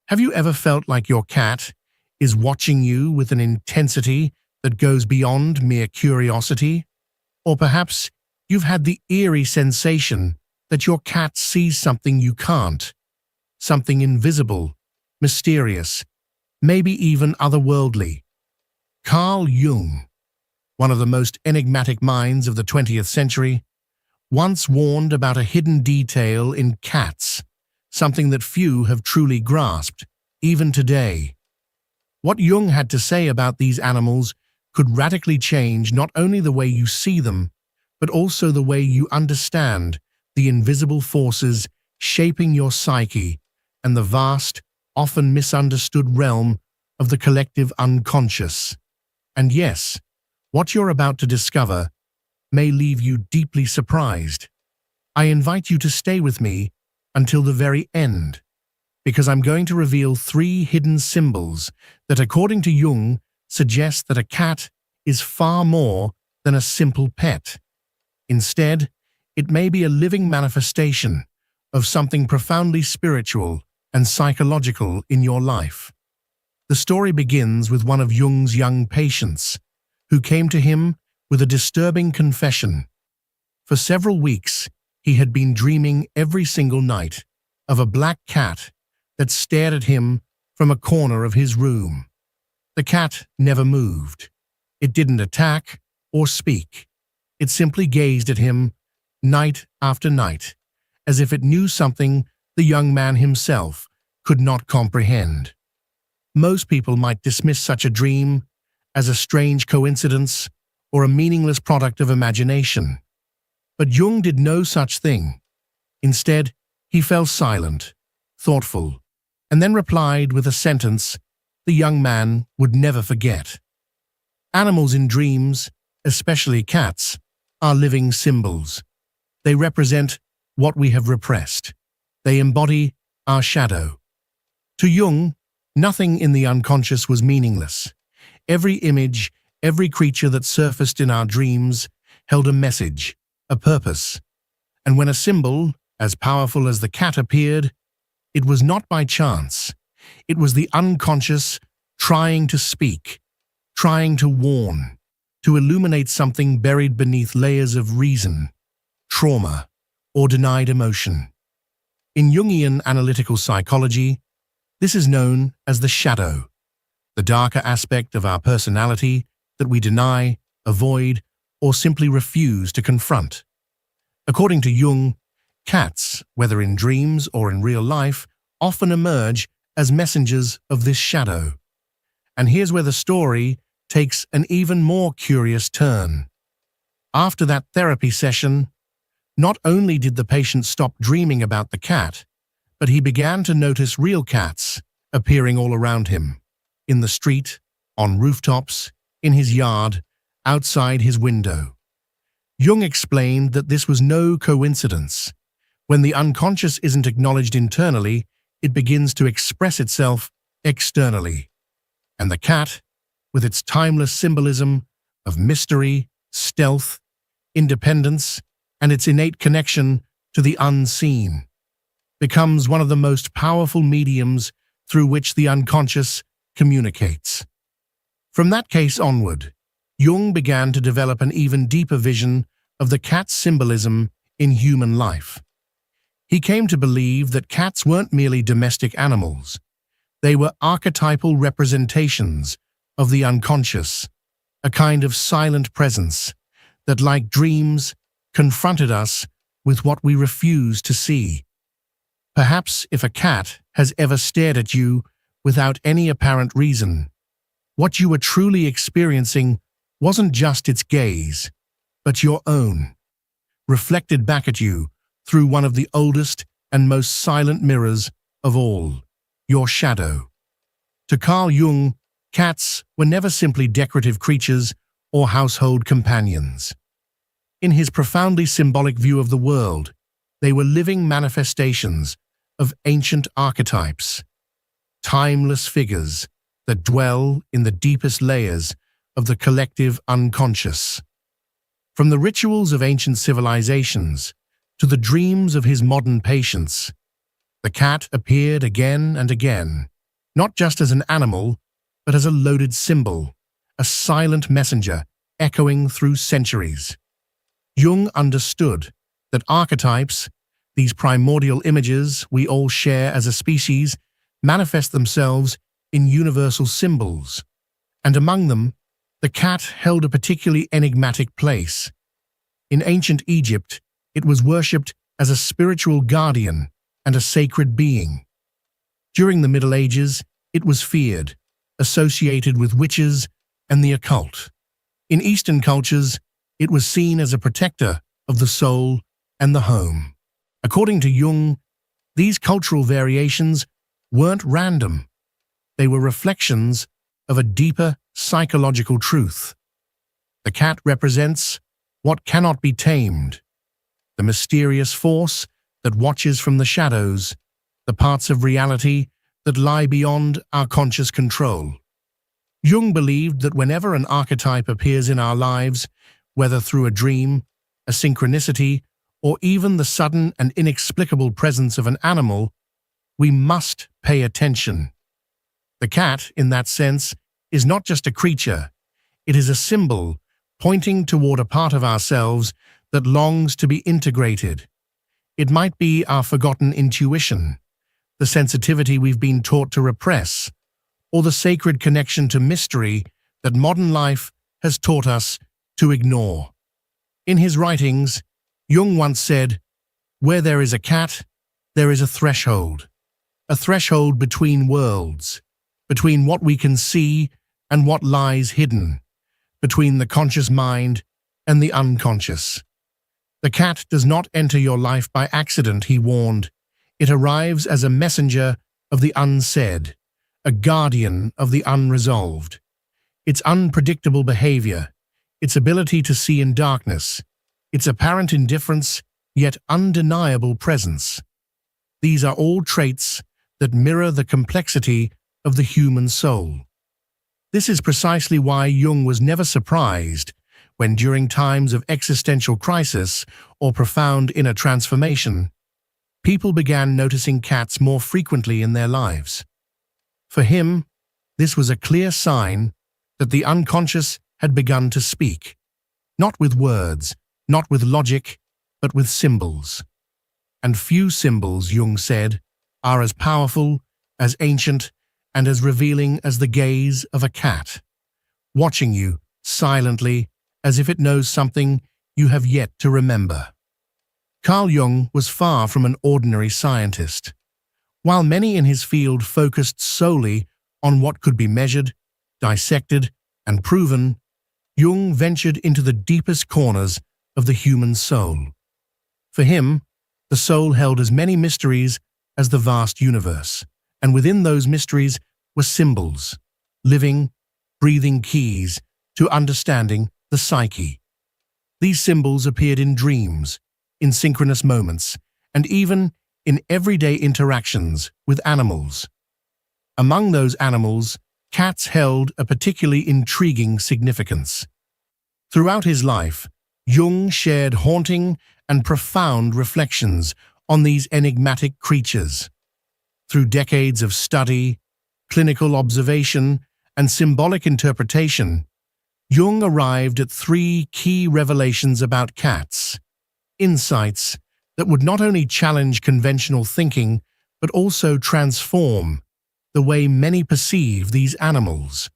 Have you ever felt like your cat is watching you with an intensity that goes beyond mere curiosity? Or perhaps you've had the eerie sensation that your cat sees something you can't, something invisible, mysterious, maybe even otherworldly. Carl Jung, one of the most enigmatic minds of the 20th century, once warned about a hidden detail in cats, something that few have truly grasped, even today. What Jung had to say about these animals could radically change not only the way you see them, but also the way you understand the invisible forces shaping your psyche and the vast, often misunderstood realm of the collective unconscious. And yes, what you're about to discover may leave you deeply surprised. I invite you to stay with me until the very end, because I'm going to reveal 3 hidden symbols that, according to Jung, suggest that a cat is far more than a simple pet. Instead, it may be a living manifestation of something profoundly spiritual and psychological in your life. The story begins with one of Jung's young patients, who came to him with a disturbing confession. For several weeks, he had been dreaming every single night of a black cat that stared at him from a corner of his room. The cat never moved. It didn't attack or speak. It simply gazed at him night after night, as if it knew something the young man himself could not comprehend. Most people might dismiss such a dream as a strange coincidence or a meaningless product of imagination. But Jung did no such thing. Instead, he fell silent, thoughtful, and then replied with a sentence the young man would never forget. Animals in dreams, especially cats, are living symbols. They represent what we have repressed. They embody our shadow. To Jung, nothing in the unconscious was meaningless. Every image, every creature that surfaced in our dreams held a message, a purpose. And when a symbol, as powerful as the cat appeared, it was not by chance. It was the unconscious trying to speak, trying to warn, to illuminate something buried beneath layers of reason, trauma, or denied emotion. In Jungian analytical psychology, this is known as the shadow, the darker aspect of our personality that we deny, avoid, or simply refuse to confront. According to Jung, cats, whether in dreams or in real life, often emerge as messengers of this shadow. And here's where the story takes an even more curious turn. After that therapy session, not only did the patient stop dreaming about the cat, but he began to notice real cats appearing all around him, in the street, on rooftops, in his yard, outside his window. Jung explained that this was no coincidence. When the unconscious isn't acknowledged internally, it begins to express itself externally. And the cat, with its timeless symbolism of mystery, stealth, independence, and its innate connection to the unseen, becomes one of the most powerful mediums through which the unconscious communicates. From that case onward, Jung began to develop an even deeper vision of the cat's symbolism in human life. He came to believe that cats weren't merely domestic animals. They were archetypal representations of the unconscious, a kind of silent presence that, like dreams, confronted us with what we refuse to see. Perhaps if a cat has ever stared at you without any apparent reason, what you were truly experiencing wasn't just its gaze, but your own, reflected back at you through one of the oldest and most silent mirrors of all, your shadow. To Carl Jung, cats were never simply decorative creatures or household companions. In his profoundly symbolic view of the world, they were living manifestations of ancient archetypes, timeless figures that dwell in the deepest layers of the collective unconscious. From the rituals of ancient civilizations to the dreams of his modern patients, the cat appeared again and again, not just as an animal, but as a loaded symbol, a silent messenger echoing through centuries. Jung understood that archetypes, these primordial images we all share as a species, manifest themselves in universal symbols, and among them, the cat held a particularly enigmatic place. In ancient Egypt, it was worshipped as a spiritual guardian and a sacred being. During the Middle Ages, it was feared, associated with witches and the occult. In Eastern cultures, it was seen as a protector of the soul and the home. According to Jung, these cultural variations weren't random. They were reflections of a deeper psychological truth. The cat represents what cannot be tamed, the mysterious force that watches from the shadows, the parts of reality that lie beyond our conscious control. Jung believed that whenever an archetype appears in our lives, whether through a dream, a synchronicity, or even the sudden and inexplicable presence of an animal, we must pay attention. The cat, in that sense, is not just a creature. It is a symbol pointing toward a part of ourselves that longs to be integrated. It might be our forgotten intuition, the sensitivity we've been taught to repress, or the sacred connection to mystery that modern life has taught us to ignore. In his writings, Jung once said, "Where there is a cat, there is a threshold between worlds, between what we can see and what lies hidden, between the conscious mind and the unconscious." The cat does not enter your life by accident, he warned. It arrives as a messenger of the unsaid, a guardian of the unresolved. Its unpredictable behavior, its ability to see in darkness, its apparent indifference, yet undeniable presence. These are all traits that mirror the complexity of the human soul. This is precisely why Jung was never surprised when, during times of existential crisis or profound inner transformation, people began noticing cats more frequently in their lives. For him, this was a clear sign that the unconscious had begun to speak, not with words, not with logic, but with symbols. And few symbols, Jung said, are as powerful, as ancient, and as revealing as the gaze of a cat, watching you silently as if it knows something you have yet to remember. Carl Jung was far from an ordinary scientist. While many in his field focused solely on what could be measured, dissected, and proven, Jung ventured into the deepest corners of the human soul. For him, the soul held as many mysteries as the vast universe, and within those mysteries were symbols, living, breathing keys to understanding the psyche. These symbols appeared in dreams, in synchronous moments, and even in everyday interactions with animals. Among those animals, cats held a particularly intriguing significance. Throughout his life, Jung shared haunting and profound reflections on these enigmatic creatures. Through decades of study, clinical observation, and symbolic interpretation, Jung arrived at three key revelations about cats, insights that would not only challenge conventional thinking, but also transform the way many perceive these animals.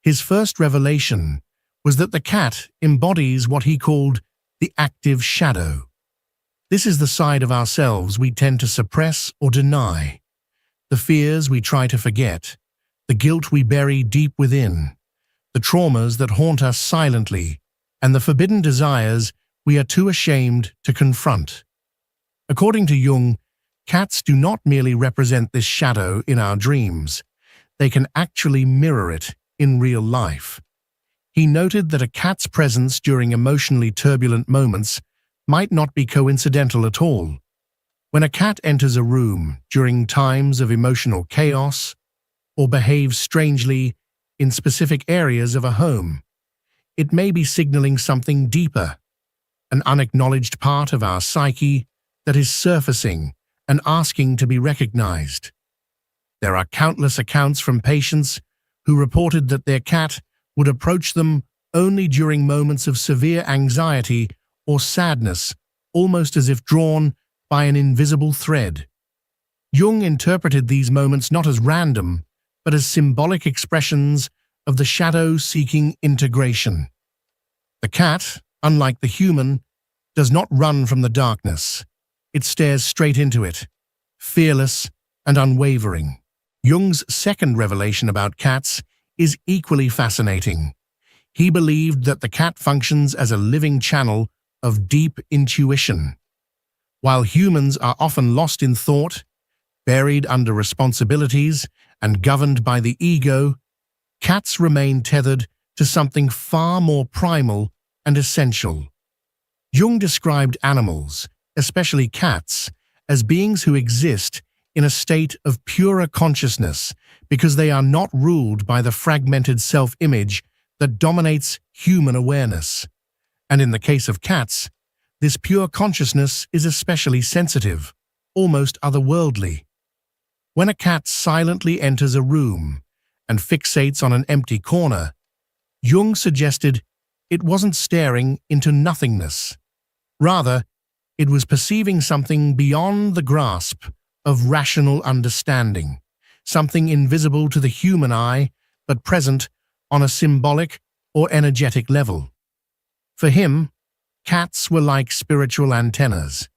His first revelation was that the cat embodies what he called the active shadow. This is the side of ourselves we tend to suppress or deny, the fears we try to forget, the guilt we bury deep within, the traumas that haunt us silently, and the forbidden desires we are too ashamed to confront. According to Jung, cats do not merely represent this shadow in our dreams, they can actually mirror it in real life. He noted that a cat's presence during emotionally turbulent moments might not be coincidental at all. When a cat enters a room during times of emotional chaos or behaves strangely in specific areas of a home, it may be signaling something deeper, an unacknowledged part of our psyche that is surfacing and asking to be recognized. There are countless accounts from patients who reported that their cat would approach them only during moments of severe anxiety or sadness, almost as if drawn by an invisible thread. Jung interpreted these moments not as random, but as symbolic expressions of the shadow-seeking integration. The cat, unlike the human, does not run from the darkness. It stares straight into it, fearless and unwavering. Jung's second revelation about cats is equally fascinating. He believed that the cat functions as a living channel of deep intuition. While humans are often lost in thought, buried under responsibilities, and governed by the ego, cats remain tethered to something far more primal and essential. Jung described animals, especially cats, as beings who exist in a state of purer consciousness because they are not ruled by the fragmented self-image that dominates human awareness. And in the case of cats, this pure consciousness is especially sensitive, almost otherworldly. When a cat silently enters a room and fixates on an empty corner, Jung suggested it wasn't staring into nothingness. Rather, it was perceiving something beyond the grasp of rational understanding, something invisible to the human eye but present on a symbolic or energetic level. For him, cats were like spiritual antennas.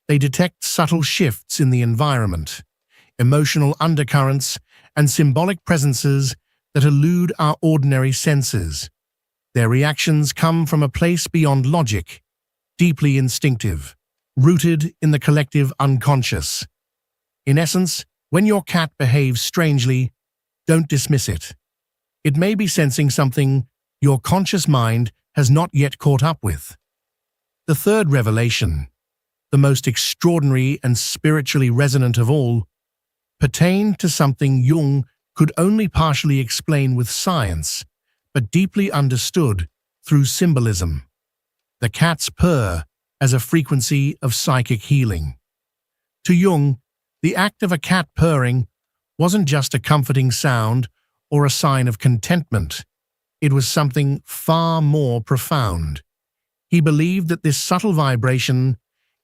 They detect subtle shifts in the environment, emotional undercurrents, and symbolic presences that elude our ordinary senses. Their reactions come from a place beyond logic, deeply instinctive, rooted in the collective unconscious. In essence, when your cat behaves strangely, don't dismiss it. It may be sensing something your conscious mind has not yet caught up with. The third revelation, the most extraordinary and spiritually resonant of all, pertained to something Jung could only partially explain with science, but deeply understood through symbolism. The cat's purr as a frequency of psychic healing. To Jung, the act of a cat purring wasn't just a comforting sound or a sign of contentment. It was something far more profound. He believed that this subtle vibration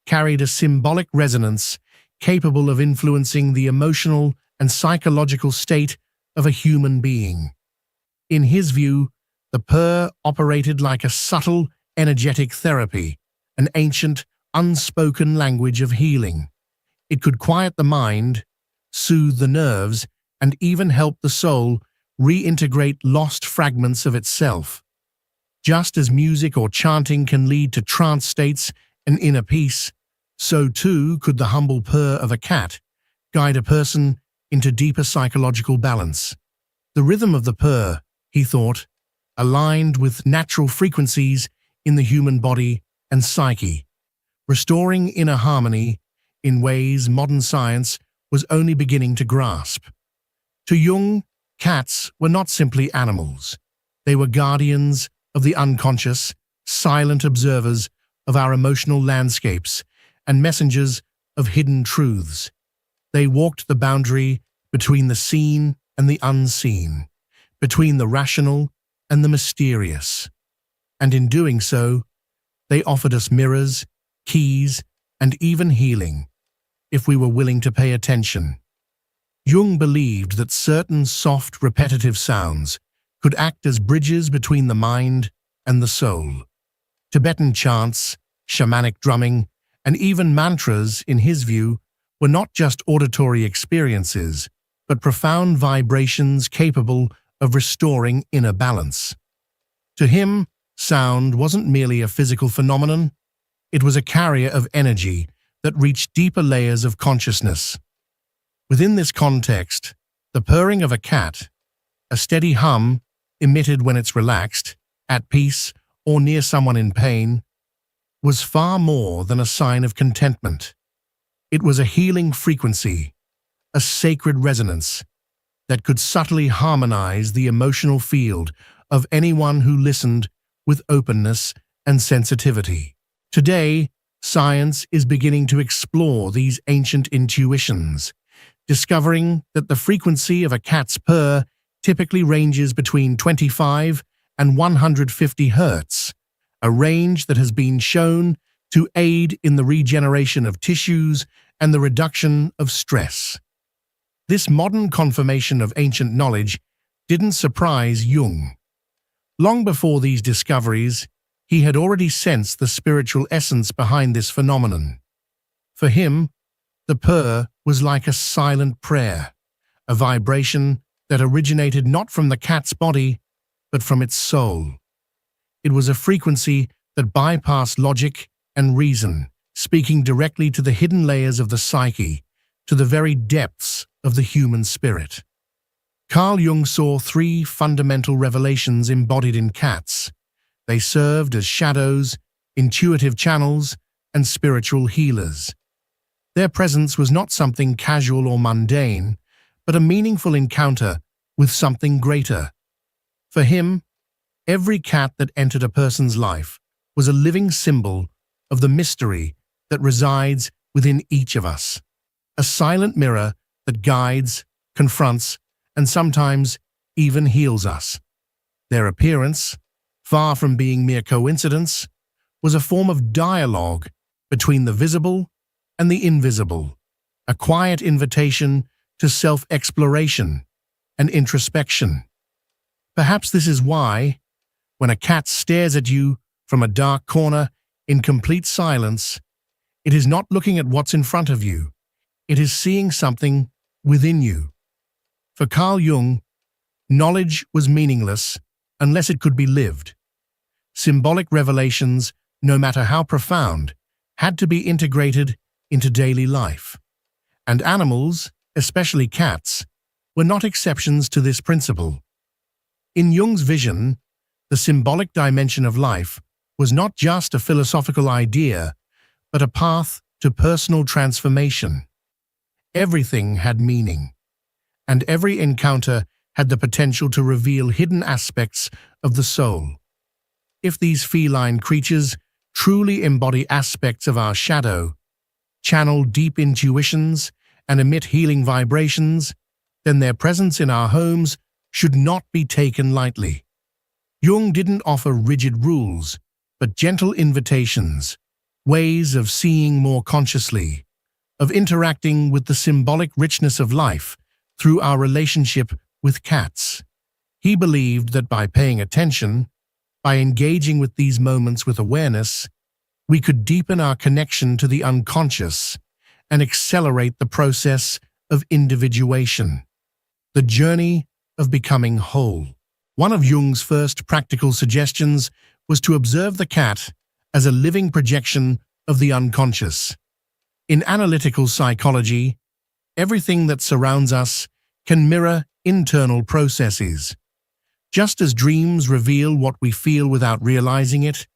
carried a symbolic resonance capable of influencing the emotional and psychological state of a human being. In his view, the purr operated like a subtle, energetic therapy, an ancient, unspoken language of healing. It could quiet the mind, soothe the nerves, and even help the soul reintegrate lost fragments of itself. Just as music or chanting can lead to trance states and inner peace, so too could the humble purr of a cat guide a person into deeper psychological balance. The rhythm of the purr, he thought, aligned with natural frequencies in the human body and psyche, restoring inner harmony in ways modern science was only beginning to grasp. To Jung, cats were not simply animals. They were guardians of the unconscious, silent observers of our emotional landscapes, and messengers of hidden truths. They walked the boundary between the seen and the unseen, between the rational and the mysterious. And in doing so, they offered us mirrors, keys, and even healing, if we were willing to pay attention. Jung believed that certain soft, repetitive sounds could act as bridges between the mind and the soul. Tibetan chants, shamanic drumming, and even mantras, in his view, were not just auditory experiences, but profound vibrations capable of restoring inner balance. To him, sound wasn't merely a physical phenomenon, it was a carrier of energy that reached deeper layers of consciousness. Within this context, the purring of a cat, a steady hum emitted when it's relaxed, at peace, or near someone in pain, was far more than a sign of contentment. It was a healing frequency, a sacred resonance that could subtly harmonize the emotional field of anyone who listened with openness and sensitivity. Today, science is beginning to explore these ancient intuitions, discovering that the frequency of a cat's purr typically ranges between 25 and 150 Hz, a range that has been shown to aid in the regeneration of tissues and the reduction of stress. This modern confirmation of ancient knowledge didn't surprise Jung. Long before these discoveries, he had already sensed the spiritual essence behind this phenomenon. For him, the purr was like a silent prayer, a vibration that originated not from the cat's body, but from its soul. It was a frequency that bypassed logic and reason, speaking directly to the hidden layers of the psyche, to the very depths of the human spirit. Carl Jung saw three fundamental revelations embodied in cats. They served as shadows, intuitive channels, and spiritual healers. Their presence was not something casual or mundane, but a meaningful encounter with something greater. For him, every cat that entered a person's life was a living symbol of the mystery that resides within each of us, a silent mirror that guides, confronts, and sometimes even heals us. Their appearance, far from being mere coincidence, was a form of dialogue between the visible and the invisible, a quiet invitation to self-exploration and introspection. Perhaps this is why, when a cat stares at you from a dark corner in complete silence, it is not looking at what's in front of you. It is seeing something within you. For Carl Jung, knowledge was meaningless unless it could be lived. Symbolic revelations, no matter how profound, had to be integrated into daily life. And animals, especially cats, were not exceptions to this principle. In Jung's vision, the symbolic dimension of life was not just a philosophical idea, but a path to personal transformation. Everything had meaning, and every encounter had the potential to reveal hidden aspects of the soul. If these feline creatures truly embody aspects of our shadow, channel deep intuitions, and emit healing vibrations, then their presence in our homes should not be taken lightly. Jung didn't offer rigid rules, but gentle invitations, ways of seeing more consciously, of interacting with the symbolic richness of life through our relationship with cats. He believed that by paying attention, by engaging with these moments with awareness, we could deepen our connection to the unconscious and accelerate the process of individuation, the journey of becoming whole. One of Jung's first practical suggestions was to observe the cat as a living projection of the unconscious. In analytical psychology, everything that surrounds us can mirror internal processes. Just as dreams reveal what we feel without realizing it,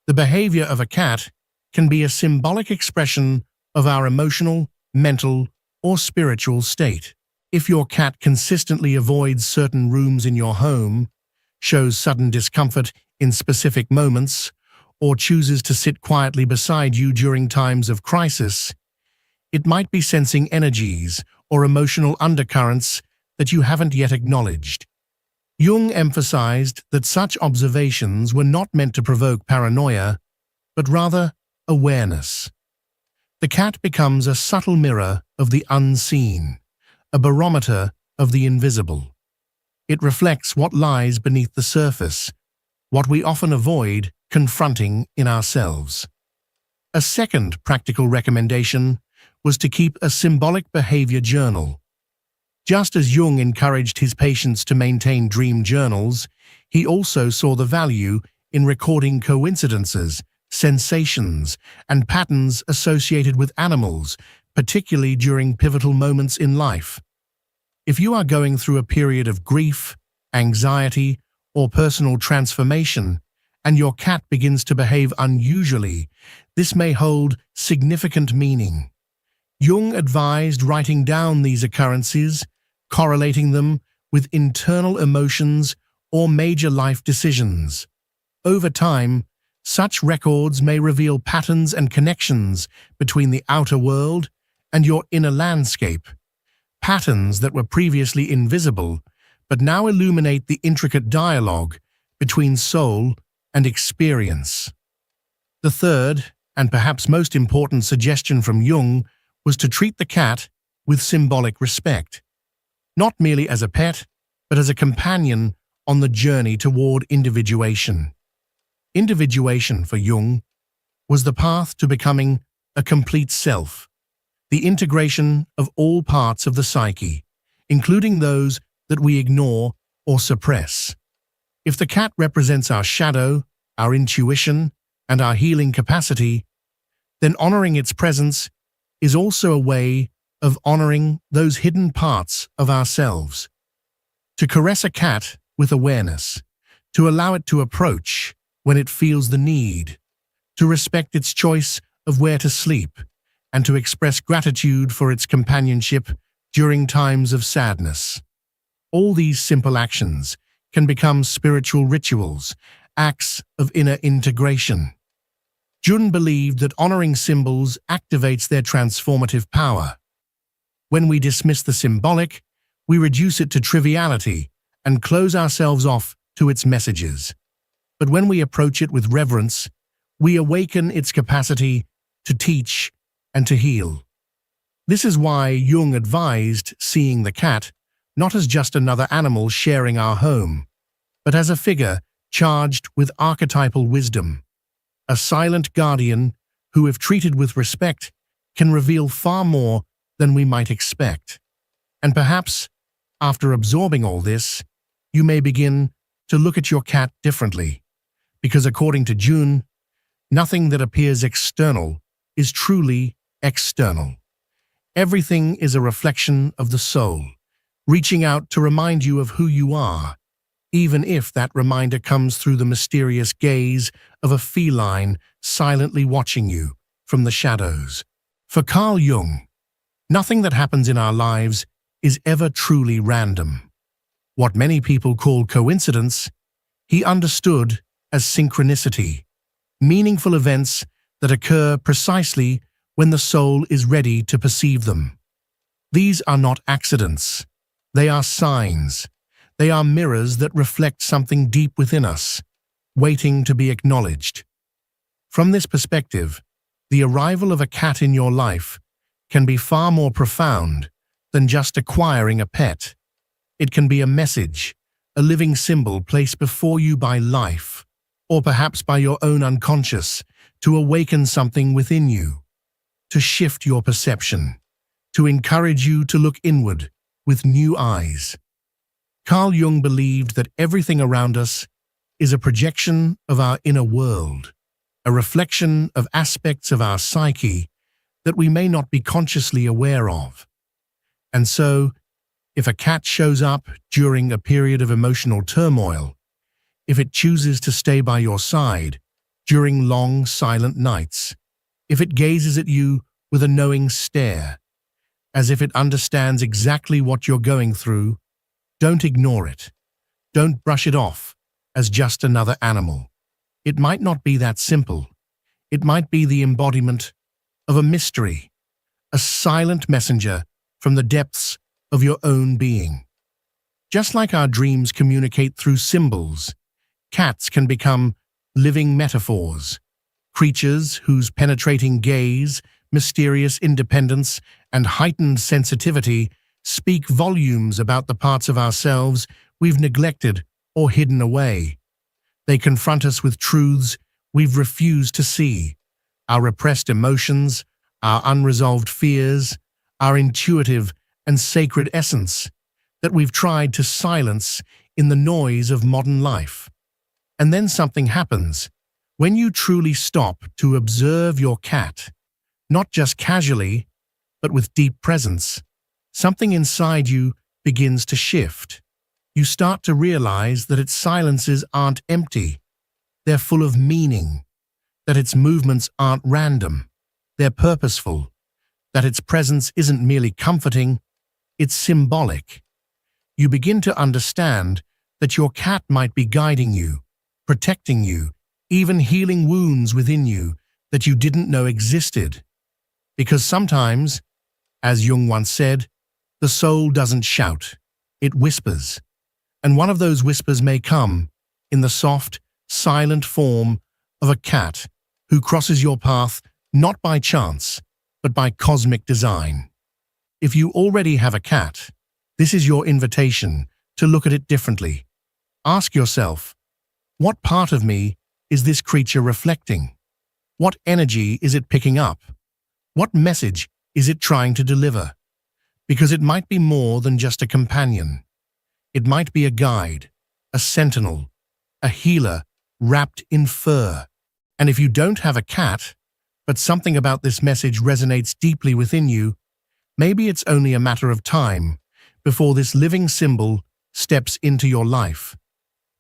the behavior of a cat can be a symbolic expression of our emotional, mental, or spiritual state. If your cat consistently avoids certain rooms in your home, shows sudden discomfort in specific moments, or chooses to sit quietly beside you during times of crisis, it might be sensing energies or emotional undercurrents that you haven't yet acknowledged. Jung emphasized that such observations were not meant to provoke paranoia, but rather awareness. The cat becomes a subtle mirror of the unseen, a barometer of the invisible. It reflects what lies beneath the surface, what we often avoid confronting in ourselves. A second practical recommendation was to keep a symbolic behavior journal. Just as Jung encouraged his patients to maintain dream journals, he also saw the value in recording coincidences, sensations, and patterns associated with animals, particularly during pivotal moments in life. If you are going through a period of grief, anxiety, or personal transformation, and your cat begins to behave unusually, this may hold significant meaning. Jung advised writing down these occurrences, correlating them with internal emotions or major life decisions. Over time, such records may reveal patterns and connections between the outer world and your inner landscape, patterns that were previously invisible but now illuminate the intricate dialogue between soul and experience. The third, and perhaps most important suggestion from Jung was to treat the cat with symbolic respect, not merely as a pet, but as a companion on the journey toward individuation. Individuation, for Jung, was the path to becoming a complete self, the integration of all parts of the psyche, including those that we ignore or suppress. If the cat represents our shadow, our intuition, and our healing capacity, then honoring its presence is also a way of honoring those hidden parts of ourselves. To caress a cat with awareness, to allow it to approach when it feels the need, to respect its choice of where to sleep, and to express gratitude for its companionship during times of sadness. All these simple actions can become spiritual rituals, acts of inner integration. Jung believed that honoring symbols activates their transformative power. When we dismiss the symbolic, we reduce it to triviality and close ourselves off to its messages. But when we approach it with reverence, we awaken its capacity to teach and to heal. This is why Jung advised seeing the cat not as just another animal sharing our home, but as a figure charged with archetypal wisdom, a silent guardian who, if treated with respect, can reveal far more than we might expect. And perhaps, after absorbing all this, you may begin to look at your cat differently, because according to Jung, nothing that appears external is truly external. Everything is a reflection of the soul, reaching out to remind you of who you are, even if that reminder comes through the mysterious gaze of a feline silently watching you from the shadows. For Carl Jung, nothing that happens in our lives is ever truly random. What many people call coincidence, he understood as synchronicity, meaningful events that occur precisely when the soul is ready to perceive them. These are not accidents. They are signs. They are mirrors that reflect something deep within us, waiting to be acknowledged. From this perspective, the arrival of a cat in your life can be far more profound than just acquiring a pet. It can be a message, a living symbol placed before you by life, or perhaps by your own unconscious, to awaken something within you, to shift your perception, to encourage you to look inward with new eyes. Carl Jung believed that everything around us is a projection of our inner world, a reflection of aspects of our psyche that we may not be consciously aware of. And so, if a cat shows up during a period of emotional turmoil, if it chooses to stay by your side during long, silent nights, if it gazes at you with a knowing stare, as if it understands exactly what you're going through, don't ignore it. Don't brush it off as just another animal. It might not be that simple. It might be the embodiment of a mystery, a silent messenger from the depths of your own being. Just like our dreams communicate through symbols, cats can become living metaphors, creatures whose penetrating gaze, mysterious independence, and heightened sensitivity speak volumes about the parts of ourselves we've neglected or hidden away. They confront us with truths we've refused to see, our repressed emotions, our unresolved fears, our intuitive and sacred essence that we've tried to silence in the noise of modern life. And then something happens when you truly stop to observe your cat, not just casually, but with deep presence. Something inside you begins to shift. You start to realize that its silences aren't empty. They're full of meaning, that its movements aren't random. They're purposeful, that its presence isn't merely comforting, it's symbolic. You begin to understand that your cat might be guiding you, protecting you, even healing wounds within you that you didn't know existed. Because sometimes, as Jung once said, The soul doesn't shout, it whispers. And one of those whispers may come in the soft, silent form of a cat who crosses your path not by chance, but by cosmic design. If you already have a cat, this is your invitation to look at it differently. Ask yourself, what part of me is this creature reflecting? What energy is it picking up? What message is it trying to deliver? Because it might be more than just a companion. It might be a guide, a sentinel, a healer wrapped in fur. And if you don't have a cat, but something about this message resonates deeply within you, maybe it's only a matter of time before this living symbol steps into your life.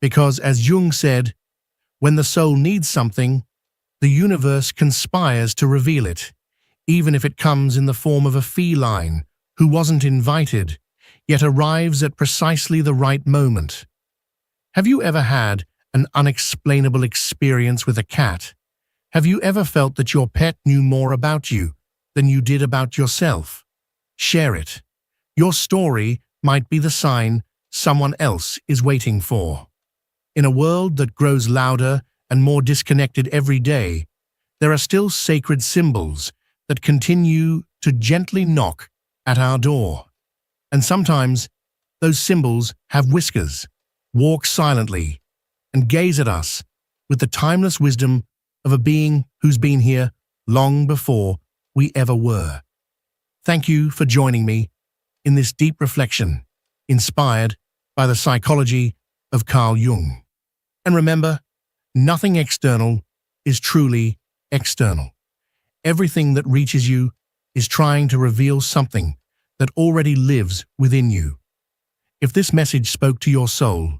Because, as Jung said, when the soul needs something, the universe conspires to reveal it, even if it comes in the form of a feline who wasn't invited, yet arrives at precisely the right moment. Have you ever had an unexplainable experience with a cat? Have you ever felt that your pet knew more about you than you did about yourself? Share it. Your story might be the sign someone else is waiting for. In a world that grows louder and more disconnected every day, there are still sacred symbols that continue to gently knock at our door. And sometimes those symbols have whiskers, walk silently, and gaze at us with the timeless wisdom of a being who's been here long before we ever were. Thank you for joining me in this deep reflection, inspired by the psychology of Carl Jung. And remember, nothing external is truly external. Everything that reaches you is trying to reveal something that already lives within you. If this message spoke to your soul,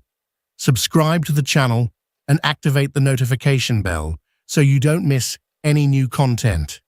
subscribe to the channel and activate the notification bell so you don't miss any new content.